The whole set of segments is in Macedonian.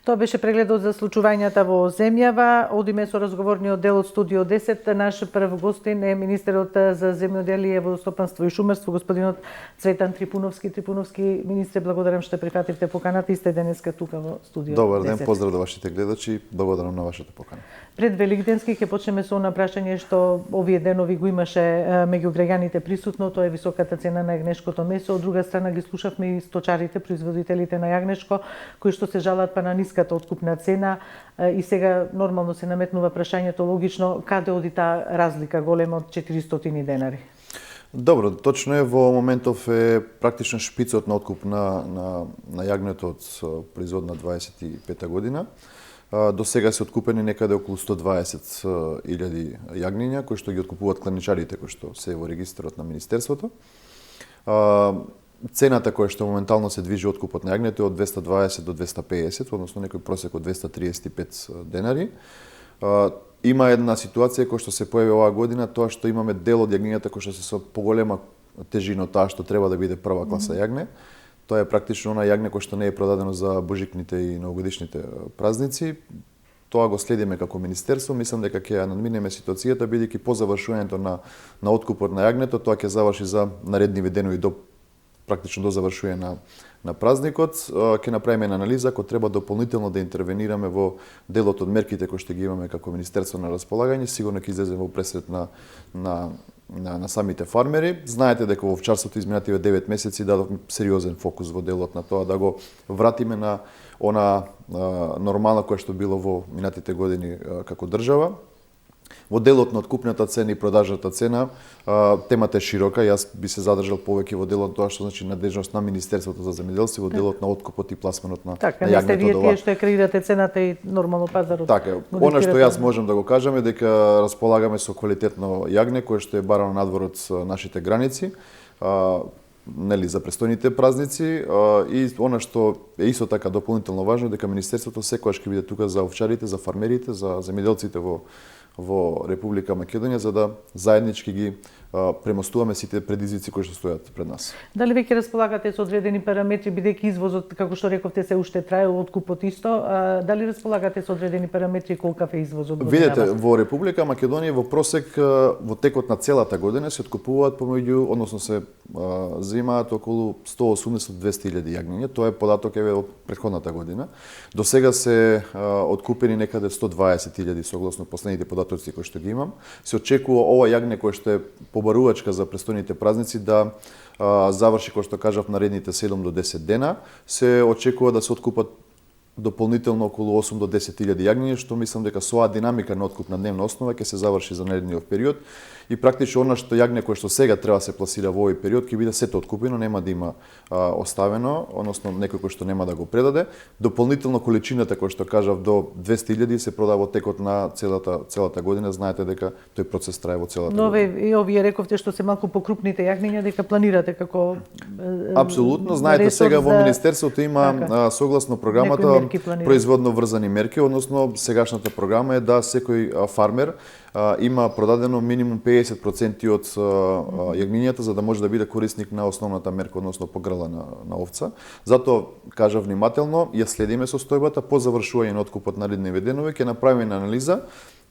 Тоа беше прегледот за случувањата во земјава. Одиме со разговорниот дел од Студио 10. Наш прв гостин е министерот за земјоделие, водостопанство и шумарство, господинот Цветан Трипуновски. Трипуновски, министре, благодарам што прифативте поканата и сте денеска тука во Студио 10. Добар ден, поздрав до вашите гледачи, благодарам на вашата покана. Пред Великденски ќе почнеме со она прашање што овие денови го имаше меѓу граѓаните присутно, тоа е високата цена на јагнешкото месо. Од друга страна ги слушавме и сточарите, производителите на јагнешко, кои што се жалат па на ниската откупна цена и сега нормално се наметнува прашањето логично каде оди таа разлика голема од 400 денари. Добро, точно е, во моментов е практично шпицот на откуп на јагнето од производна 25 година. До сега се откупени некаде околу 120.000 јагниња, кои што ги откупуваат кланичарите, кои што се во регистарот на Министерството. Цената која што моментално се движи откупот на јагнето е од 220 до 250, односно некој просек од 235 денари. Има една ситуација која што се појави оваа година, тоа што имаме дел од јагнињата кои што се со поголема тежина од таа што треба да биде прва класа јагне. Тоа е практично она јагне кој што не е продадено за божикните и новогодишните празници. Тоа го следиме како министерство, мислам дека ќе ја надминеме ситуацијата, бидејќи по завршувањето на откупот на јагнето, тоа ќе заврши за наредниви денови до практично до завршување на празникот. Ќе направиме анализа ако треба дополнително да интервенираме во делот од мерките кои што ги имаме како министерство на располагање, сигурно ќе излеземе во пресрет на самите фармери. Знаете дека во овчарството изминативе 9 месеци дадовме сериозен фокус во делот на тоа да го вратиме на она нормална која што било во минатите години како држава. Во делот на откупната цена и продажната цена, темата е широка. Јас би се задржал повеќе во делот тоа што значи надежност на Министерството за земјоделство, во делот на откупот и пласманот на јагнето. Не сте вие тие што ја креирате цената и нормално пазарот. Така, она што јас можам да го кажам е дека располагаме со квалитетно јагне кое што е барано надвор од нашите граници. Нели за престојните празници и она што е исто така дополнително важно дека Министерството секогаш ќе биде тука за овчарите, за фармерите, за земјоделците во Република Македонија за да заеднички ги премостуваме сите предизвици кои што стојат пред нас. Дали веќе располагате со одредени параметри, бидејќи извозот, како што рековте, се уште трае, откупот исто, дали располагате со одредени параметри колкав е извозот? Видете, во Република Македонија во просек во текот на целата година се откупуваат помеѓу, односно се земаат околу 180-200.000 јагниња. Тоа е податок еве од претходната година. До сега се откупени некаде 120.000 согласно последните податоци кои што ги имам. Се очекува ова јагне кое што е побарувачка за престојните празници да заврши, кој што кажав, наредните 7 до 10 дена. Се очекува да се откупат дополнително околу 8 до 10.000 јагниња, што мислам дека со оваа динамика на откуп на дневна основа ќе се заврши за наредниот период. И практично она што јагне кое што сега треба да се пласира во овој период ќе биде сето откупено, нема да има оставено, односно некој кој што нема да го предаде. Дополнително количината кој што кажав до 200.000 се продава во текот на целата година. Знаете дека тој процес трае во целата година. Но и овие рековте што се малку покрупните јагниња дека планирате како апсолутно, знаете сега во Министерството има согласно програмата производно врзани мерки, односно сегашната програма е да секој фармер има продадено минимум 50% од јагнињата за да може да биде корисник на основната мерка, односно погрла на овца. Затоа кажа внимателно, ја следиме состојбата по завршување на откупот наредниви денови, ќе направиме анализа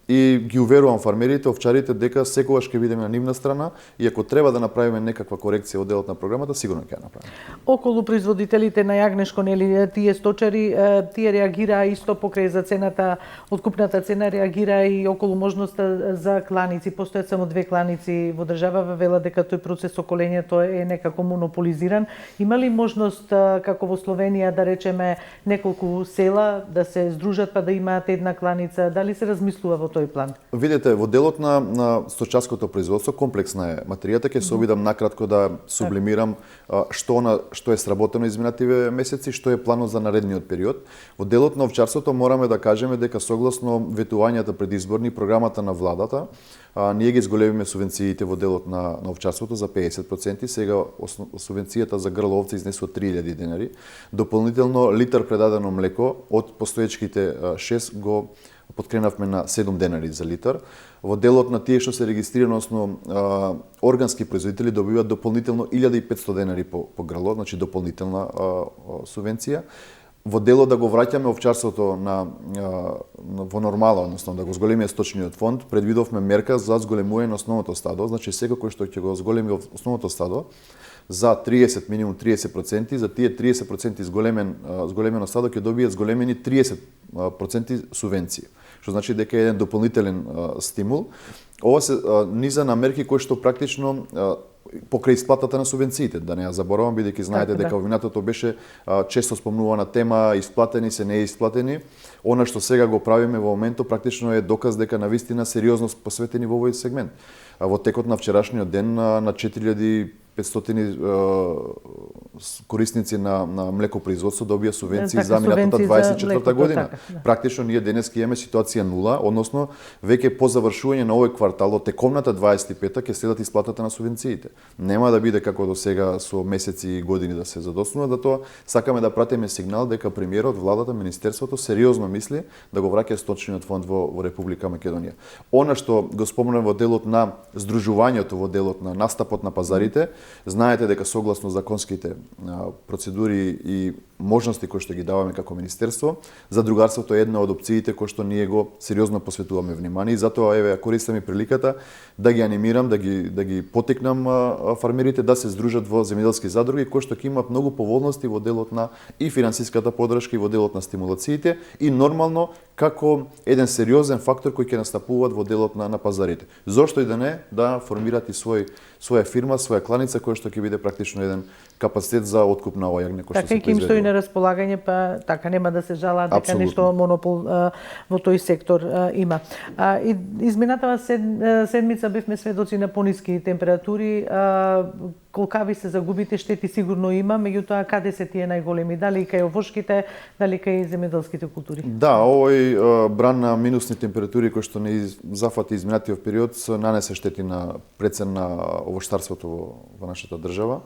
и ги уверувам фармерите, овчарите дека секогаш ќе бидеме на нивна страна и ако треба да направиме некаква корекција во делот на програмата, сигурно ќе ја направиме. Околу производителите на јагнешко, нели, тие сточари, тие реагираа исто покрај за цената, откупната цена реагира и околу можноста за кланици. Постојат само 2 кланици во држава, вела дека тој процес со колењето е некако монополизиран. Има ли можност како во Словенија да речеме неколку села да се здружат па да имаат една кланица? Дали се размислува во тој план? Видете, во делот на сточарското производство комплексна е материјата, ќе се обидам накратко да сублимирам што е сработено изминативе месеци, што е планот за наредниот период. Во делот на овчарството мораме да кажеме дека согласно ветувањата предизборни програмата на владата, ние ги зголемиме субвенциите во делот на овчарството за 50%, сега субвенцијата за грло овце изнесува 3.000 денари. Дополнително литар предадено млеко од постоечките 6 го подкренавме на 7 денари за литар. Во делот на тие што се регистрирани, односно органски производители добиваат дополнително 1500 денари по грло, значи дополнителна субвенција. во дело да го враќаме овчарството во нормала, односно да го зголемиме сточниот фонд, предвидовме мерка за зголемување на основното стадо, значи секој што ќе го зголеми основното стадо за 30, минимум 30%, за тие 30% зголемено стадо ќе добие зголемени 30% субвенции, што значи дека е еден дополнителен стимул. Ова се низа на мерки кои што практично покрај исплатата на субвенциите, да не ја заборавам, бидејќи знаете дека овинатото беше често спомнувана тема, исплатени се, не исплатени. Она што сега го правиме во моментот практично е доказ дека навистина сериозно посветени во овој сегмент. Во текот на вчерашниот ден на 4500 корисници на млекопроизводство добија субвенции за минатата 24 година. Практично ние денес ќе имаме ситуација нула, односно веќе по завршување на овој квартал од текомната 25-та ќе следат исплатата на субвенциите. Нема да биде како до сега со месеци и години да се задоснува, да тоа сакаме да пратиме сигнал дека премиерот, владата, министерството сериозно мисли да го враќа сточниот фонд во Република Македонија. Она што го спомнам во делот на здружувањето, во делот на настапот на пазарите, знаете дека согласно законските процедури и можности кои што ги даваме како министерство, задругарството е една од опциите кои што ние го сериозно посветуваме внимание и затоа еве користам и приликата да ги анимирам, да ги потикнам фармерите да се здружат во земјоделски задруги кои што ќе имаат многу поволности во делот на и финансиската поддршка и во делот на стимулациите и нормално како еден сериозен фактор кој ќе настапуваат во делот на пазарите. Зошто и да не да формираат и своја фирма, своја кланица која што ќе биде практично еден капацитет за откуп на ова јагне кој што се произведува. Така и ќе им стои на располагање, па така нема да се жалаат дека нешто монопол во тој сектор има. И изминатава седмица бевме сведоци на пониски температури, колкави се загубите штети сигурно има, меѓутоа каде се тие најголеми, дали кај овошките, дали кај земјоделските култури? Да, овој бран на минусни температури кој што не зафати изминатиот период нанесе штети на прецен на овоштарството во нашата држава.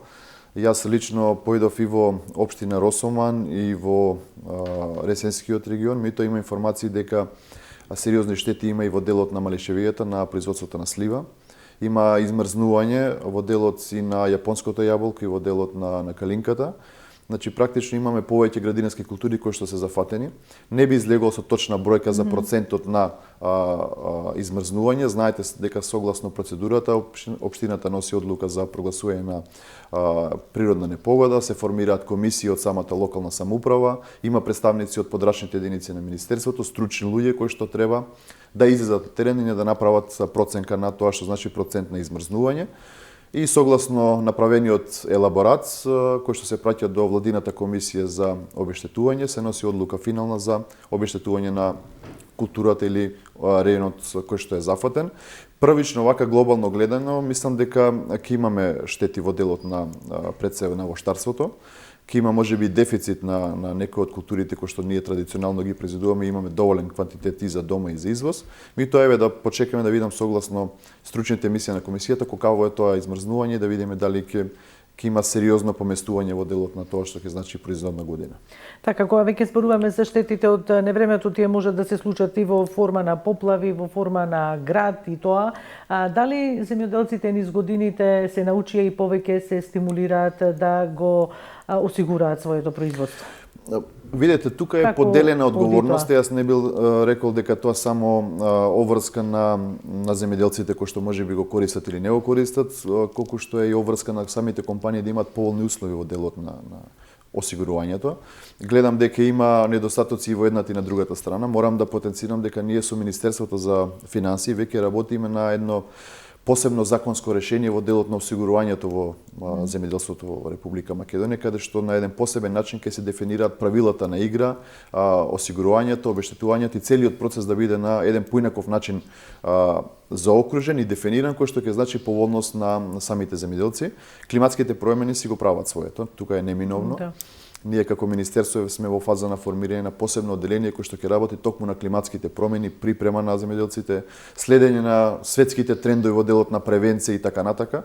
Јас лично поидов и во општина Росоман и во Ресенскиот регион, меѓутоа има информации дека сериозни штети има и во делот на Малишевијата, на производството на слива. Има измрзнување во делот и на јапонското јаболко и во делот на калинката. Значи практично имаме повеќе градинарски култури кои што се зафатени. Не би излегол со точна бројка за процентот на измрзнување. Знаете дека согласно процедурата општината носи одлука за прогласување на природна непогода, се формираат комисии од самата локална самоуправа, има представници од подрачните единици на министерството, стручни луѓе кои што треба да излезат на терен и да направат проценка на тоа што значи процент на измрзнување. И согласно направениот елаборат, кој што се праќа до владината комисија за обештетување, се носи одлука финална за обештетување на културата или районот кој што е зафатен. Првично, вака глобално гледано, мислам дека ќе имаме штети во делот на предсева на овоштарството. Ќе има можеби дефицит на некои од културите кои што ние традиционално ги произведуваме, имаме доволен квантитет и за дома и за извоз. Меѓутоа еве да почекаме да видам согласно стручните емисии на комисијата колкаво е тоа измрзнување, да видиме дали ќе има сериозно поместување во делот на тоа што ќе значи производна година. Така, кога веќе зборуваме за штетите од невремето, тие може да се случат и во форма на поплави, во форма на град и тоа. Дали земјоделците низ годините се научија и повеќе се стимулираат да го осигураат своето производство? Видете, тука е поделена одговорност. Јас не бил рекол дека тоа само обврска на земјоделците кои што можеби го користат или не го користат, колку што е и обврска на самите компании да имаат поволни услови во делот на осигурувањето. Гледам дека има недостатоци и во едната и на другата страна. Морам да потенцирам дека ние со Министерството за финансии веќе работиме на едно посебно законско решение во делот на осигурувањето во земјоделството во Република Македонија, каде што на еден посебен начин ќе се дефинираат правилата на игра, осигурувањето, обештетувањето и целиот процес да биде на еден поинаков начин заокружен и дефиниран, кој што ќе значи поволност на самите земјоделци. Климатските промени си го прават своето, тука е неминовно. Да. Ние како министерство сме во фаза на формирање на посебно одделение кој што ќе работи токму на климатските промени, припрема на земјоделците, следење на светските трендови во делот на превенција и така натака.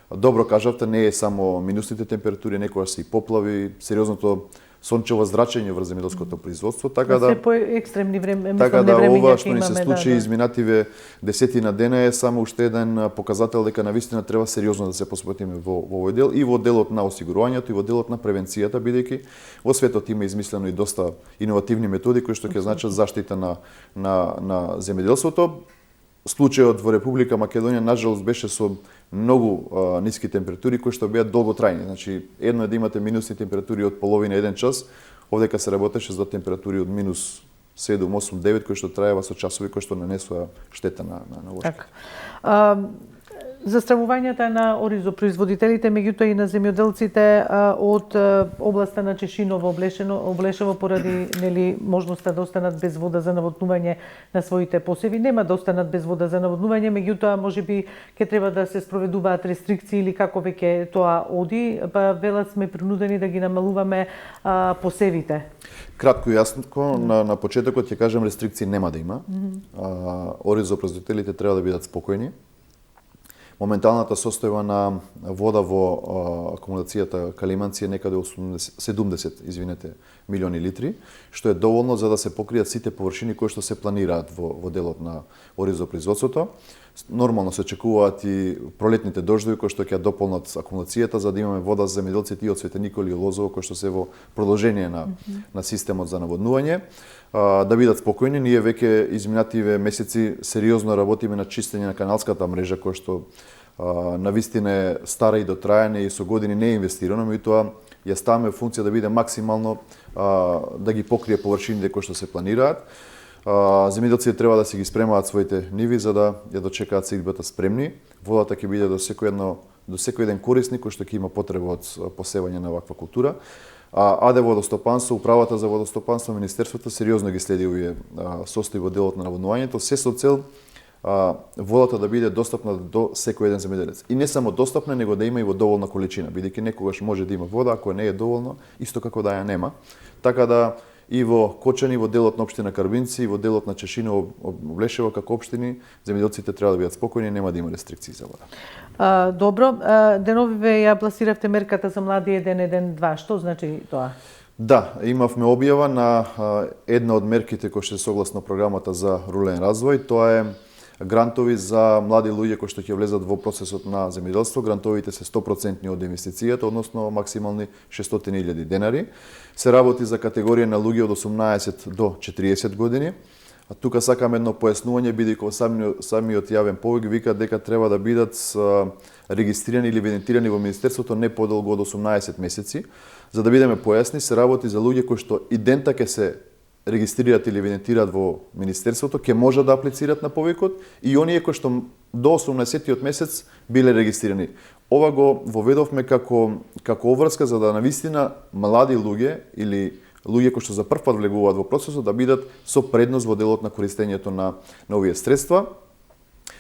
Добро кажавте, не е само минусните температури, некогаш се и поплави, сериозното сончево зрачење врз земјоделското производство, така Се по екстремни време, така да невремиња ова ќе што ни се имаме, случи изминативе десетина дена е само уште еден показател дека навистина треба сериозно да се посветиме во овој дел и во делот на осигурувањето и во делот на превенцијата, бидејќи во светот има измислено и доста иновативни методи кои што ќе значат заштита на земјоделството. Случајот во Република Македонија нажалост беше со многу ниски температури кои што беа долготрајни. Значи, едно е да имате минусни температури од половина еден час, овдека се работеше за температури од минус 7, 8, 9 кои што траева со часови кои што нанесува штета на вошките. Застравувањата на оризопроизводителите, меѓутоа и на земјоделците од областа на Чешиново, Облешево поради можноста да останат без вода за наводнување на своите посеви. Нема да останат без вода за наводнување, меѓутоа можеби ќе треба да се спроведуваат рестрикции или како веќе тоа оди, па велат сме принудени да ги намалуваме посевите. Кратко и јасно, на почетокот ќе кажам рестрикции нема да има. Оризопроизводителите треба да бидат спокојни. Моменталната состојба на вода во акумулацијата Калиманци е некаде 70 милиони литри, што е доволно за да се покријат сите површини кои што се планираат во делот на оризопроизводството. Нормално се очекуваат и пролетните дождови кои што ќе дополнат акумулацијата за да имаме вода за земјоделците и од Свети Николи и Лозово кои што се во продолжение на системот за наводнување. Да бидат спокојни, ние веќе изминативе месеци сериозно работиме на чистење на каналската мрежа која што навистина е стара и дотрајана и со години не е инвестирано, меѓутоа ја ставаме функција да биде максимално да ги покрие површините кои што се планираат. Земјоделците треба да се ги спремаат своите ниви за да ја дочекаат сејбата спремни. Водата ќе биде до секој еден корисник кој што ќе има потреба од посевање на ваква култура. АД водостопанство, управата за водостопанство, министерството сериозно ги следи овие состојби во делот на наводнувањето, се со цел водата да биде достапна до секој еден земјоделец. И не само достапна, него да има и во доволна количина, бидејќи некогаш може да има вода, ако не е доволно, исто како да ја нема. Така да и во Кочани, во делот на општина Карбинци, и во делот на Чешиново, Облешево како општини, земјоделците треба да бидат спокојни, нема да има рестрикции за вода. Добро, деновиве ја пласиравте мерката за млади 112. Што значи тоа? Да, имавме објава на една од мерките кои што е согласно програмата за рурален развој. Тоа е грантови за млади луѓе кои што ќе влезат во процесот на земјоделство. Грантовите се 100% од инвестицијата, односно максимални 600.000 денари. Се работи за категорија на луѓе од 18 до 40 години. А тука сакам едно појаснување, бидејќи самиот јавен повик вика дека треба да бидат регистрирани или евидентирани во министерството не подолго од 18 месеци. За да бидеме појасни, се работи за луѓе кои што и дента ќе се регистрираат или евидентираат во министерството, ќе можат да аплицираат на повикот и оние кои што до 18-тиот месец биле регистрирани. Ова го воведовме како обврска за да навистина млади луѓе или луѓе кои што за прв пат влегуваат во процесот да бидат со предност во делот на користењето на овие средства.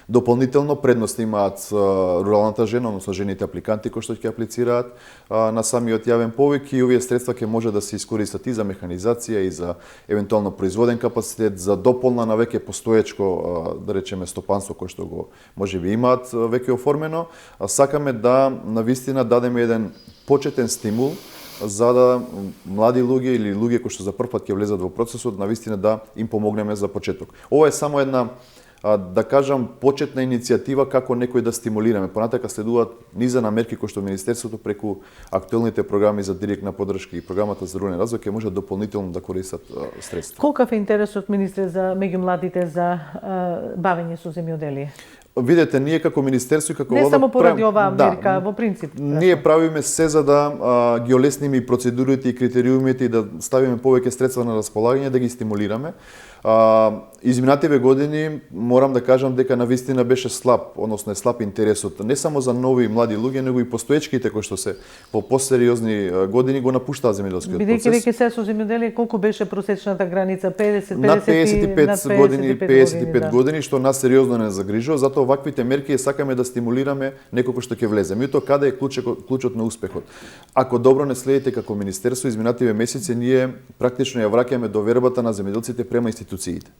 Дополнително предност имаат руралната жена, односно жените апликанти кои што ќе аплицираат на самиот јавен повик и овие средства ќе може да се искористат и за механизација и за евентуално производен капацитет, за дополна на веќе постоечко, да речеме, стопанство кој што го можеби имаат веќе оформено. Сакаме да навистина дадеме еден почетен стимул за да млади луѓе или луѓе кои што за прв пат ќе влезат во процесот, навистина да им помогнеме за почеток. Ова е само една да кажам, почетна иницијатива како некој да стимулираме. Понатака следуваат низа на мерки кои што Министерството преку актуелните програми за директна поддршка и програмата за рурален развој ќе може дополнително да користат средства. Колкав е интересот, министре, меѓу младите за бавење со земјоделие? Видете, ние како министерство и како влада... Не само поради оваа мерка, во принцип. Ние правиме се за да ги олесниме и процедурите и критериумите и да ставиме повеќе средства на располагање, да ги стимулираме. Изминативе години морам да кажам дека навистина беше слаб, односно е слаб интересот не само за нови млади луѓе, него и постоечките кои што се во посериозни години го напуштаат земјоделскиот процес. Бидејќи веќе се со земјоделие колку беше просечната граница? 50, над 55 години, 55 години, што нас сериозно не загрижува, затоа ваквите мерки сакаме да стимулираме некој што ќе влезе. Меѓутоа каде е клучот на успехот? Ако добро не следите како министерство, изминативе месеци ние практично ја враќаме довербата на земјоделците према институциите.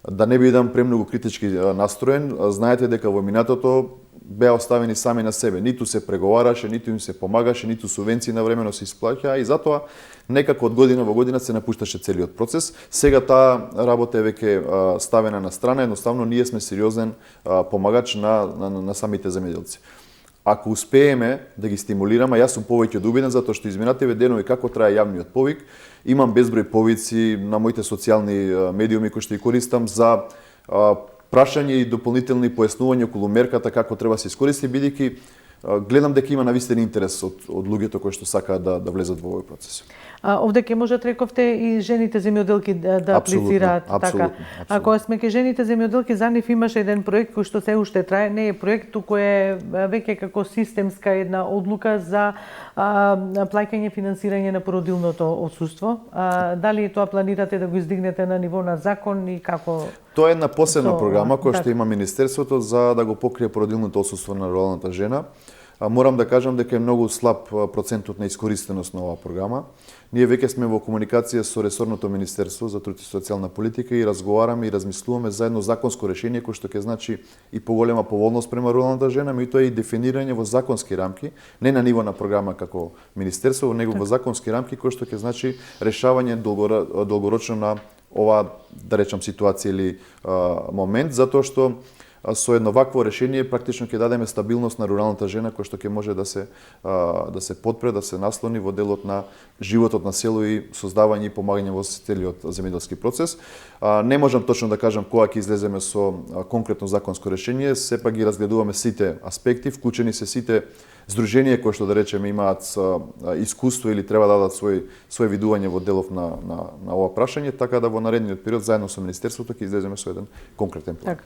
да не бидам премногу критички настроен, знаете дека во минатото беа оставени сами на себе. Ниту се преговараше, ниту им се помагаше, ниту субвенции навремено се исплаќаа и затоа некако од година во година се напушташе целиот процес. Сега таа работа е веќе ставена на страна, едноставно ние сме сериозен помагач на самите земјоделци. Ако успееме да ги стимулираме, јас сум повеќе од убеден затоа што изминативе денови како трае јавниот повик, имам безброј повици на моите социјални медиуми кои што ги користам за прашање и дополнителни појаснувања околу мерката како треба се искористи, бидејќи гледам дека има навистин интерес од луѓето кои што сакаат да влезат во овој процес. Овде ќе можат, рековте, и жените земјоделки да аплицираат, така. А кога сме ке жените земјоделки, за нив имаше еден проект кој што се уште трае, не е проект, туку е веќе како системска една одлука за плаќање финансирање на породилното отсуство. Дали тоа планирате да го издигнете на ниво на закон и како? Тоа е една посебна програма која што има Министерството за да го покрие породилното отсуство на руралната жена. Морам да кажам дека е многу слаб процентот на искористеност на оваа програма. Ние веќе сме во комуникација со ресорното Министерство за труд и социјална политика и разговараме и размислуваме за едно законско решение кој што ќе значи и поголема поволност према руралната жена, но и тоа е и дефинирање во законски рамки, не на ниво на програма како Министерство, него во законски рамки кој што ќе значи решавање долгорочно на оваа, да речам, ситуација или момент, затоа што со едно вакво решение практично ќе дадеме стабилност на руралната жена која што ќе може да се подпре, да се наслони во делот на животот на село и создавање и помагање во целиот земјоделски процес. Не можам точно да кажам кога ќе излеземе со конкретно законско решение, сепак ги разгледуваме сите аспекти, вклучени се сите здруженија кои што, да речеме, имаат искуство или треба да дадат свој видување во делов на ова прашање, така да во наредниот период заедно со Министерството ќе излеземе со еден конкретен план.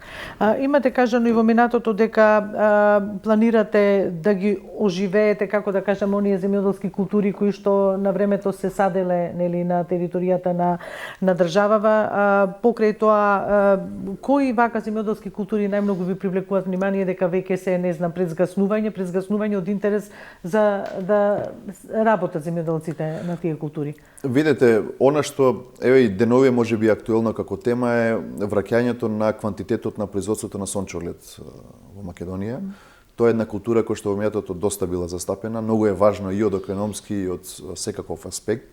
Имате кажано и во минатото дека планирате да ги оживеете, како да кажам, оние земјоделски култури кои што на времето се саделе, нели, на територијата на државава. Покрај тоа, кои вака земјоделски култури најмногу ви привлекуваат внимание дека веќе се, не знам, презгаснување од интерес за да работат земјоделците на тие култури? Видете, она што и деновие може би актуелно како тема е враќањето на квантитетот на производството на сончоглед во Македонија. Тоа е една култура која што во минатото доста била застапена, многу е важно и од економски и од секаков аспект.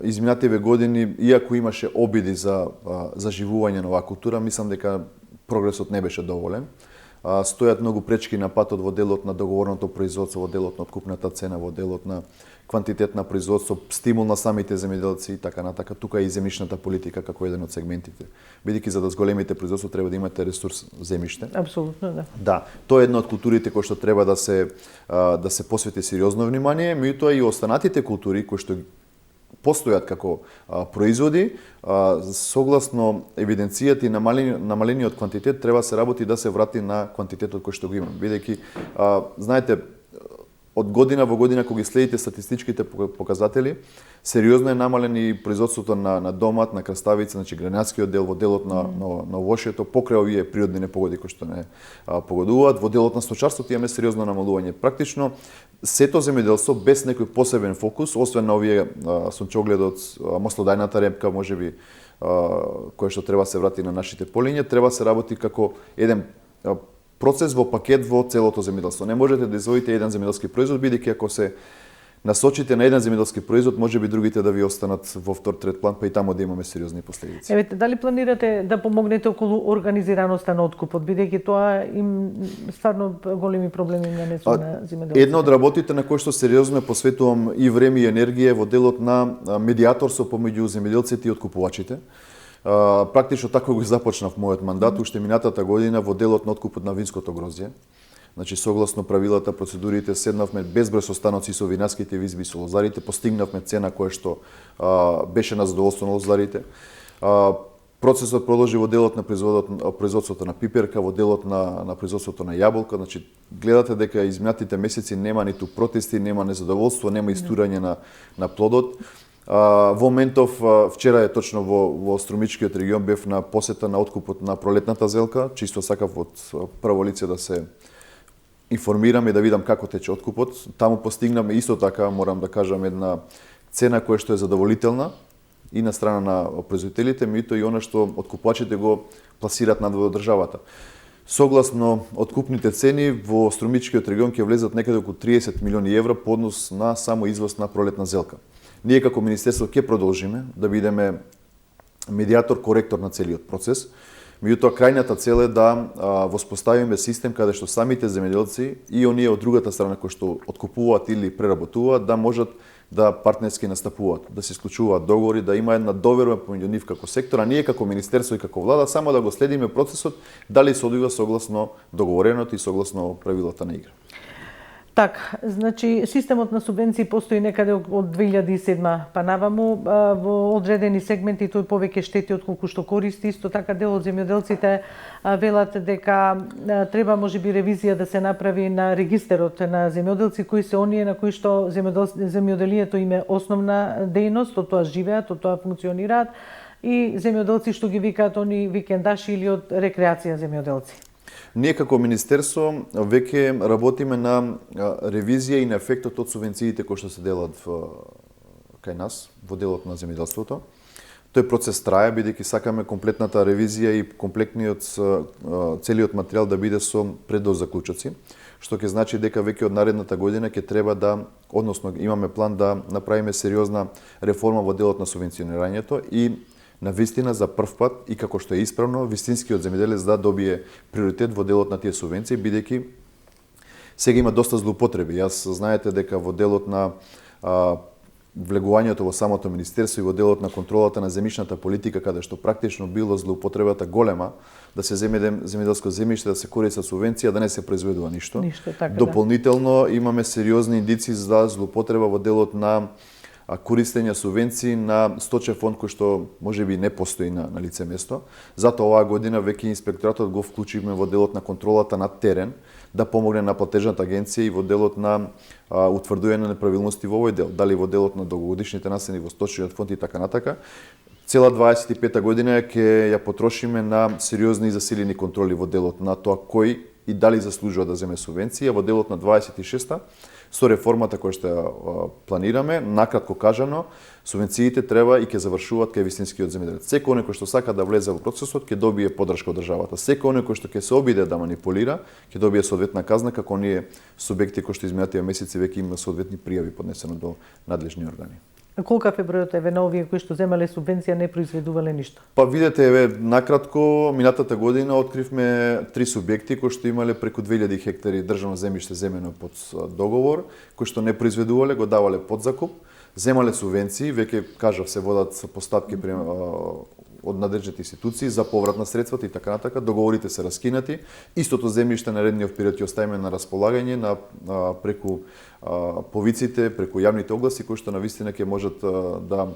Изминативе години, иако имаше обиди за заживување на оваа култура, мислам дека прогресот не беше доволен. Стојат многу пречки на патот во делот на договорното производство, во делот на откупната цена, во делот на квантитет на производство, стимул на самите земјоделци и така натака. Тука е и земјишната политика како еден од сегментите. Бидејќи за да зголемите производство треба да имате ресурс земјиште. Апсолутно, да. Да, тоа е една од културите кои што треба да се посвети сериозно внимание, меѓутоа и останатите култури кои што постојат како производи, согласно евиденцијата и намалениот квантитет треба се работи да се врати на квантитетот кој што го имаме. Бидејќи, знаете, од година во година кога ги следите статистичките показатели, сериозно е намален и производството на домат, на краставица, значи гранатскиот дел, во делот на овошјето, покрај овие природни непогоди кои што не погодуваат, во делот на сточарството имаме сериозно намалување. Практично сето земјоделство без некој посебен фокус, освен на овие сончогледот, маслодајната репка, можеби кој што треба се врати на нашите полиња, треба се работи како еден процес во пакет во целото земјоделство. Не можете да изводите еден земјоделски производ, бидејќи ако се насочите на еден земјоделски производ, можеби другите да ви останат во втор, трет план, па и таму да имаме сериозни последици. Еве, дали планирате да помогнете околу организираноста на откупот, бидејќи тоа им стварно големи проблеми нанесу на земјоделците? Една од работите на кој што сериозно посветувам и време и енергија во делот на медијаторство помеѓу земјоделците и откупувачите. Практично така го започнав мојот мандат уште минатата година во делот на откупот на винското грозје. Значи, согласно правилата, процедурите, седнавме безброј состаноци со винарските визби, со лозарите, постигнавме цена која што беше на задоволство на лозарите. Процесот продолжи во делот на производството на пиперка, во делот на производството на јаболка. Значи, гледате дека изминатите месеци нема ниту протести, нема незадоволство, нема истурање на плодот. Во моментов, вчера е точно во Струмичкиот регион бев на посета на откупот на пролетната зелка, чисто сакав од прво лице да се информирам и да видам како тече откупот. Таму постигнаме исто така, морам да кажам, една цена која што е задоволителна. и на страна на производителите, меѓутоа и она што откупувачите го пласираат надвор од државата. Согласно откупните цени во Струмичкиот регион ќе влезат некаде околу 30 милиони евра по однос на само извоз на пролетна зелка. Ние како министерство ќе продолжиме да бидеме медиатор, коректор на целиот процес. Меѓутоа, крајната цел е да воспоставиме систем каде што самите земјоделци и оние од другата страна кои што откупуваат или преработуваат да можат да партнерски настапуваат, да се исклучуваат договори, да има една доверба помеѓу нив како сектор, а ние како министерство и како влада само да го следиме процесот дали се одвива согласно договореното и согласно правилата на игра. Така, значи системот на субвенции постои некаде од 2007 па наваму, во одредени сегменти тој повеќе штети отколку што користи. Исто така дел од земјоделците велат дека треба можеби ревизија да се направи на регистерот на земјоделци кои се оние на кои што земјоделието им е основна дејност, од тоа живеат, од тоа функционираат, и земјоделци што ги викаат они викендаши или од рекреација земјоделци. Ние како министерство веќе работиме на ревизија и на ефектот од субвенциите кои што се делат кај нас во делот на земјоделството. Тој процес трае бидејќи сакаме комплетната ревизија и комплетниот целиот материјал да биде со предозаклучоци, што ќе значи дека веќе од наредната година ќе треба да, односно имаме план да направиме сериозна реформа во делот на субвенционирањето и на вистина за прв пат и како што е исправно, вистинскиот земјоделец да добие приоритет во делот на тие субвенции, бидејќи сега има доста злоупотреби. Јас знаете дека во делот на влегувањето во самото министерство и во делот на контролата на земјишната политика, каде што практично било злоупотребата голема, да се земе земјоделско земјиште, да се користи субвенција, да не се произведува ништо. Така, дополнително имаме сериозни индици за злоупотреба во делот на користење субвенции на сточен фонд кој што можеби не постои на лице место. Затоа оваа година веќе инспекторатот го вклучивме во делот на контролата на терен да помогне на платежната агенција и во делот на утврдување на неправилности во овој дел, дали во делот на долгогодишните наследи во сточниот фонд и така натака. Цела 25-та година ќе ја потрошиме на сериозни и засилени контроли во делот на тоа кој и дали заслужува да земе субвенција. Во делот на 26-та со реформата која што планираме, накратко кажано, субвенциите треба и ќе завршуваат кај вистинскиот земјоделец. Секој оној кој што сака да влезе во процесот ќе добие поддршка од државата. Секој оној кој што ќе се обиде да манипулира, ќе добие соодветна казна, како оние субјекти кои што изминативе месеци веќе има соодветни пријави поднесено до надлежни органи. Колка е бројот на овие кои што земале субвенција не произведувале ништо? Па видете, накратко, минатата година откривме 3 субјекти кои што имале преку 2000 хектари државно земјиште земено под договор, кои што не произведувале, го давале под закуп, земале субвенции, веќе кажав се водат постапки од надлежните институции за поврат на средствата и така натака, договорите се раскинати. Истото земјиште наредниот период ќе оставиме на располагање преку повиците, преку јавните огласи кои што навистина ќе можат да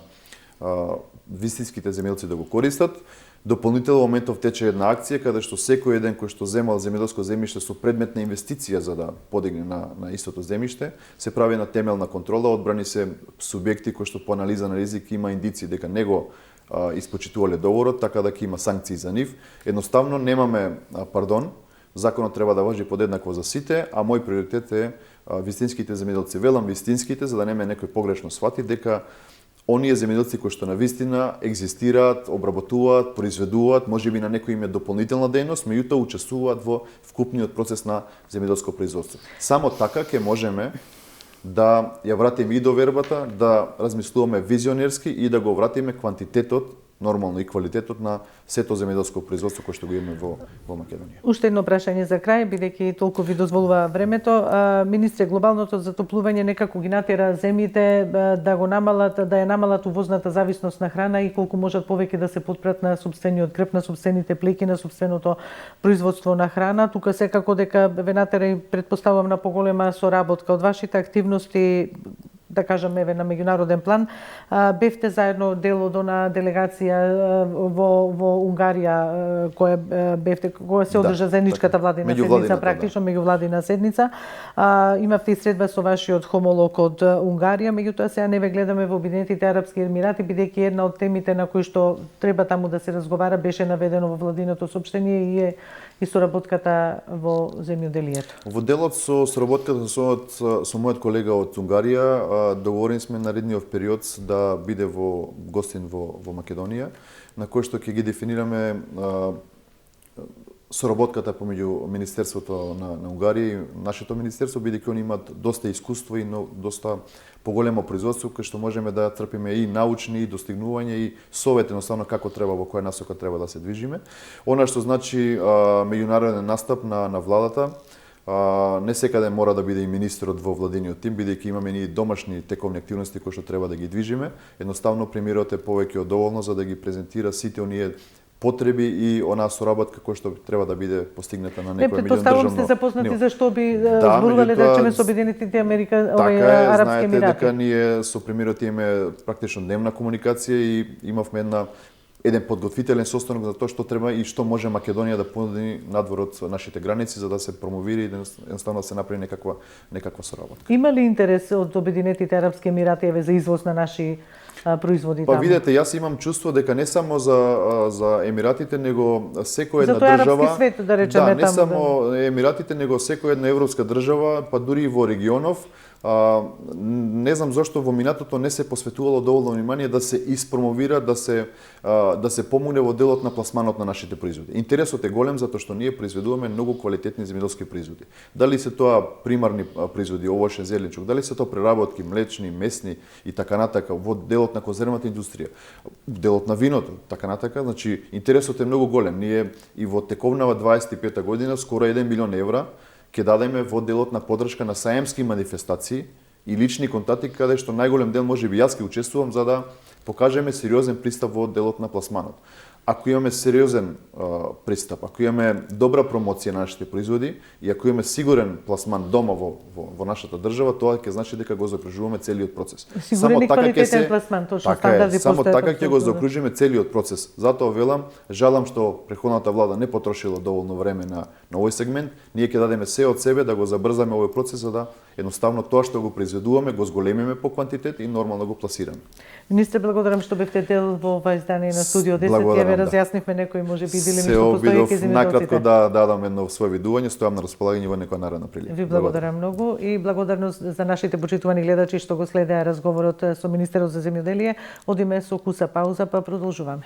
вистинските земјоделци да го користат. Дополнително во моментов тече една акција каде што секој еден кој што земал земјоделско земјиште со предмет на инвестиција за да подигне на истото земјиште, се прави на темелна контрола, одбрани се субјекти кои што по анализа на ризик има индици дека него испочитувале договорот, така да ќе има санкции за нив. Едноставно немаме пардон, законот треба да важи подеднакво за сите, а мој приоритет е вистинските земјоделци. Велам вистинските, за да нема некој погрешно свати дека оние земјоделци кои што на вистина екзистираат, обработуваат, произведуваат, можеби на некој им е дополнителна дејност, меѓутоа учествуваат во вкупниот процес на земјоделско производство. Само така ќе можеме да ја вратиме и довербата, да размислуваме визионерски и да го вратиме квантитетот, нормално и квалитетот на сето земјоделско производство кое што го имаме во Македонија. Уште едно прашање за крај, бидејќи толку ви дозволува времето. Министре, глобалното затоплување некако ги натера земјите да го намалат, да ја намалат увозната зависност на храна и колку можат повеќе да се потпрат на сопствениот греб, на сопствените плеќи, на сопственото производство на храна. Тука секако дека ве натера и претпоставувам на поголема соработка од вашите активности, да кажам, еве на меѓународен план. Бевте заедно дел од она делегација во Унгарија која се одржа заедничката владина седница, практично меѓувладина седница. Имавте и средба со вашиот хомолог од Унгарија, меѓутоа сега не ве гледаме во Обединетите арапски емирати, бидејќи една од темите на кои што треба таму да се разговара беше наведено во владиното сопштение и соработката во земјоделието. Во делот со соработката со мојот колега од Унгарија договорени сме наредниот период да биде во гостин во Македонија, на кој што ќе ги дефинираме соработката помеѓу Министерството на Унгарија и нашето министерство, бидејќи они имаат доста искуство и доста поголемо производство, кај што можеме да трпиме и научни и достигнувања и совет едноставно како треба, во која насока треба да се движиме. Она што значи меѓународен настап на владата, не секаде мора да биде и министерот во владиниот тим, бидејќи имаме и домашни тековни активности кои што треба да ги движиме. Едноставно премиерот е повеќе од доволно за да ги презентира сите оние потреби и онаа соработка која што треба да биде постигната на некој меѓудржавно сте запознати зашто би зборувале да речеме со Обединетите Арапски Емирати. Дека ние со премиерот имаме практично дневна комуникација и имавме еден подготвителен состанок за тоа што треба и што може Македонија да понуди надвор од нашите граници за да се промовира и едноставно да се направи некаква соработка. Има ли интерес од Обединетите Арапски Емирати за извоз на наши производи таму? Па видете, јас имам чувство дека не само за Емиратите, него секоја една за тој држава, арапски свет, да речеме, не само Емиратите, него секоја една европска држава, па дури и во регионов, не знам зошто во минатото не се посветувало доволно внимание да се испромовира, да се помогне во делот на пласманот на нашите производи. Интересот е голем затоа што ние произведуваме многу квалитетни земјоделски производи. Дали се тоа примарни производи, овошен, зеленчук, дали се тоа преработки, млечни, месни и така натака во делот на конзервната индустрија, делот на виното, така натака, значи интересот е многу голем. Ние и во тековнава 25-та година скоро 1 милион евра ќе дадеме во делот на поддршка на саемски манифестации и лични контакти каде што најголем дел можеби јас ќе учествувам за да покажеме сериозен пристап во делот на пласманот. Ако имаме сериозен пристап, ако имаме добра промоција на нашите производи и ако имаме сигурен пласман дома во нашата држава, тоа ќе значи дека го заокружуваме целиот процес. Сигурен и квалитетен пласман, точно стандарди само така ќе го заокружиме целиот процес. Затоа велам, жалам што претходната влада не потрошила доволно време на овој сегмент. Ние ќе дадеме се од себе да го забрзаме овој процес за да едноставно тоа што го произведуваме го зголемиме по квантитет и нормално го пласираме. Министре, благодарам што бевте дел во ова издание на Студио 10. Ја разјаснивме некои можеби дилеми што постои ке земјоделците. Накратко да дадам едно своје видување, стојам на располагање во некоја наредна прилика. Ви благодарам многу и благодарност за нашите почитувани гледачи што го следеа разговорот со министерот за земјоделие. Одиме со куса пауза па продолжуваме.